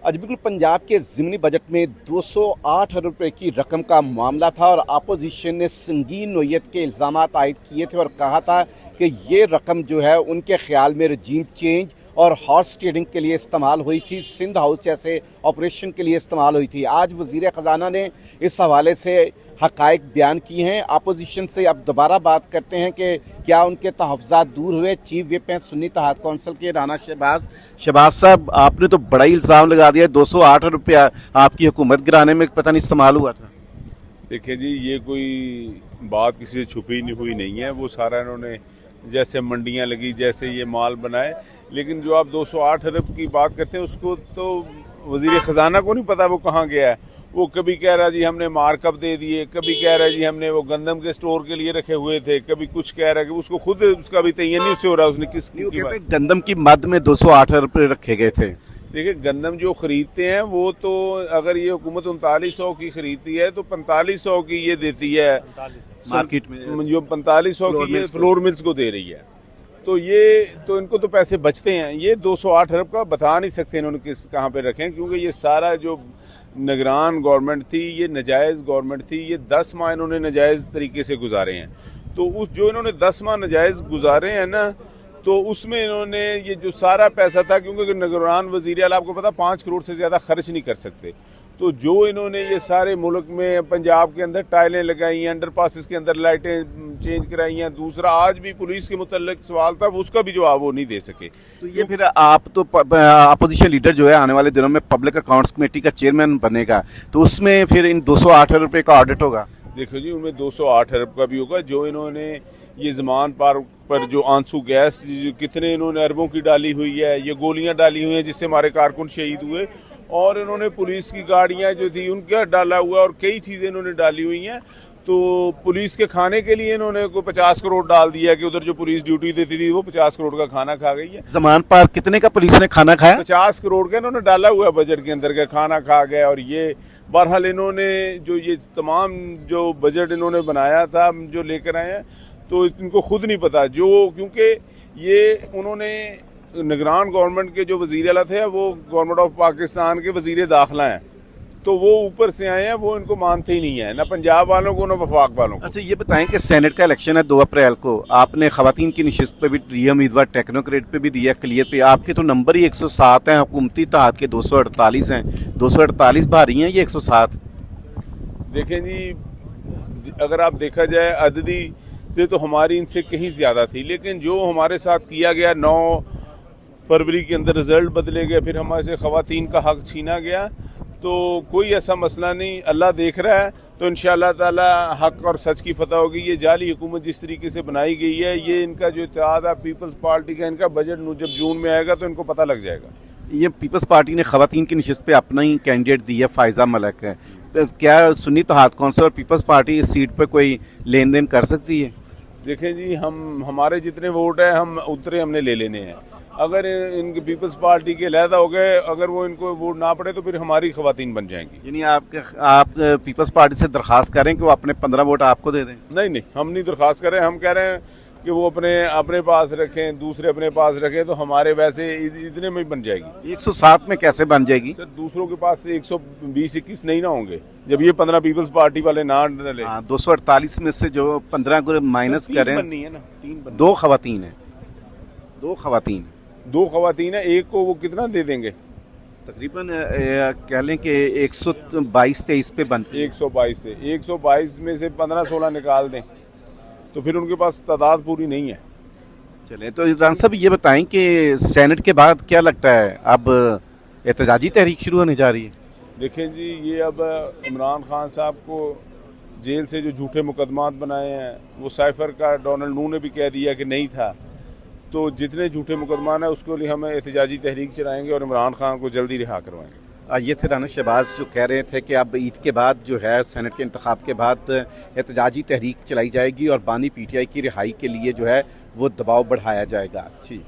आज बिल्कुल पंजाब के ज़िमनी बजट में 208 अरब रुपए की रकम का मामला था और अपोजिशन ने संगीन नोयत के इल्ज़ाम आयद किए थे और कहा था कि ये रकम जो है उनके ख्याल में रजीम चेंज और हॉर्स ट्रेडिंग के लिए इस्तेमाल हुई थी, सिंध हाउस जैसे ऑपरेशन के लिए इस्तेमाल हुई थी। आज वज़ीर ख़जाना ने इस हवाले से हक़ाइक़ बयान किए हैं। अपोजिशन से अब दोबारा बात करते हैं कि क्या उनके तहफ़्फ़ुज़ात दूर हुए। चीफ विप हैं सुन्नी इत्तेहाद कौंसिल के राना शहबाज साहब, आपने तो बड़ा ही इल्ज़ाम लगा दिया 208 रुपया आपकी हुकूमत गिराने में पता नहीं इस्तेमाल हुआ था। देखिए जी, ये कोई बात किसी से छुपी नहीं हुई नहीं है। वो सारा इन्होंने जैसे मंडियां लगी, जैसे ये माल बनाए। लेकिन जो आप 208 अरब की बात करते हैं उसको तो वज़ीर ख़जाना को नहीं पता वो कहाँ गया है। वो कभी कह रहा जी हमने मार्कअप दे दिए, कभी कह रहा जी हमने वो गंदम के स्टोर के लिए रखे हुए थे, कभी कुछ कह रहा है कि उसको खुद उसका भी तयन नहीं उससे हो रहा उसने किस गंदम की मद में 208 रुपये रखे गए थे। देखिए, गंदम जो खरीदते हैं वो तो अगर ये हुकूमत 3900 की खरीदती है तो 4500 की ये देती है मार्केट में, जो 4500 की ये फ्लोर मिल्स को दे रही है। तो ये तो इनको तो पैसे बचते हैं। ये 208 अरब का बता नहीं सकते इन्होंने किस कहाँ पे रखें, क्योंकि ये सारा जो निगरान गवर्नमेंट थी ये नजायज़ गवर्नमेंट थी। ये 10 माह इन्होंने नजायज़ तरीके से गुजारे हैं। तो उस जो इन्होंने 10 माह नजायज़ गुजारे हैं ना, तो उसमें इन्होंने ये जो सारा पैसा था, क्योंकि निगरान वज़ीर आला आपको पता 5 करोड़ से ज़्यादा खर्च नहीं कर सकते। तो जो इन्होंने ये सारे मुल्क में पंजाब के अंदर टाइलें लगाई हैं, अंडर पासिस के अंदर लाइटें चेंज कराई हैं। दूसरा, आज भी पुलिस के मुतल्लिक सवाल था, उसका भी जवाब वो नहीं दे सके। तो ये फिर आप तो अपोजिशन लीडर जो है आने वाले दिनों में पब्लिक अकाउंट्स कमेटी का चेयरमैन बनेगा, तो उसमें फिर इन 208 रुपये का ऑडिट होगा। देखो जी, उनमें 208 अरब का भी होगा। जो इन्होंने ये ज़मान पर जो आंसू गैस कितने इन्होंने अरबों की डाली हुई है, ये गोलियां डाली हुई हैं जिससे हमारे कारकुन शहीद हुए, और इन्होंने पुलिस की गाड़ियां जो थी उनका डाला हुआ, और कई चीज़ें इन्होंने डाली हुई हैं। तो पुलिस के खाने के लिए इन्होंने को 50 करोड़ डाल दिया कि उधर जो पुलिस ड्यूटी देती थी वो 50 करोड़ का खाना खा गई है। ज़मान पर कितने का पुलिस ने खाना खाया? 50 करोड़ का इन्होंने डाला हुआ बजट के अंदर का खाना खा गए। और ये बहरहाल इन्होंने जो ये तमाम जो बजट इन्होंने बनाया था जो लेकर आए हैं, तो इनको खुद नहीं पता। जो क्योंकि ये उन्होंने निगरान गवर्नमेंट के जो वज़ीर आला थे वो गवर्नमेंट ऑफ पाकिस्तान के वज़ीर दाखिला हैं, तो वो ऊपर से आए हैं, वो इनको मानते ही नहीं है, ना पंजाब वालों को ना वफाक वालों को। अच्छा, ये बताएं कि सेनेट का इलेक्शन है 2 अप्रैल को, आपने खवातीन की नशिस्त पे भी दिया उम्मीदवार, टेक्नोक्रेट पे भी दिया, क्लियर पे। आपके तो नंबर ही 107 हैं, हुकूमती इत्तेहाद के 248 हैं। 248 भारी हैं, ये 107। देखें जी, अगर आप देखा जाए अददी से तो हमारी इनसे कहीं ज़्यादा थी, लेकिन जो हमारे साथ किया गया 9 फरवरी के अंदर रिजल्ट बदले गए, फिर हमारे से खवातीन का हक छीना गया, तो कोई ऐसा मसला नहीं, अल्लाह देख रहा है। तो इंशाअल्लाह ताला हक और सच की फतह होगी। ये जाली हुकूमत जिस तरीके से बनाई गई है, ये इनका जो इत्तेहाद है पीपल्स पार्टी का, इनका बजट जब जून में आएगा तो इनको पता लग जाएगा। ये पीपल्स पार्टी ने खवातीन की नशिस्त पे अपना ही कैंडिडेट दिया, फ़ायज़ा मलिक है। तो क्या सुन्नी इत्तेहाद कौंसिल और पीपल्स पार्टी इस सीट पर कोई लेन देन कर सकती है? देखें जी, हमारे जितने वोट हैं हम उतने हमने ले लेने हैं। अगर इनके पीपल्स पार्टी के लहदा हो गए, अगर वो इनको वोट ना पड़े तो फिर हमारी खवातीन बन जाएंगी। यानी आप पीपल्स पार्टी से दरखास्त करें कि वो अपने 15 वोट आपको दे दें? नहीं, हम नहीं दरखास्त करें। हम कह रहे हैं कि वो अपने पास रखें, दूसरे अपने पास रखें, तो हमारे वैसे इतने में ही बन जाएगी। 107 में कैसे बन जाएगी सर? दूसरों के पास से 120-21 नहीं ना होंगे जब ये 15 पीपल्स पार्टी वाले ना डले। 248 में से जो 15 को माइनस करें, बननी है ना, 3 2 खवातीन है, 2 खवातीन 2 खवातीन है, एक को वो कितना दे देंगे? तकरीबन कह लें कि 122-23 पे बनती है। 122 से 122 में से 15-16 निकाल दें तो फिर उनके पास तादाद पूरी नहीं है। चलें, तो राना साहब ये बताएं कि सेनेट के बाद क्या लगता है, अब एहतजाजी तहरीक शुरू होने जा रही है? देखें जी, ये अब इमरान खान साहब को जेल से जो झूठे मुकदमात बनाए हैं, वो साइफर का डोनाल्ड नू ने भी कह दिया कि नहीं था, तो जितने झूठे मुकदमान हैं उसके लिए हम एहतजाजी तहरीक चलाएंगे और इमरान खान को जल्दी रिहा करवाएंगे। ये थे राना शहबाज जो कह रहे थे कि अब ईद के बाद जो है सेनेट के इंतखाब के बाद एहतजाजी तहरीक चलाई जाएगी और बानी PTI की रिहाई के लिए जो है वो दबाव बढ़ाया जाएगा। जी।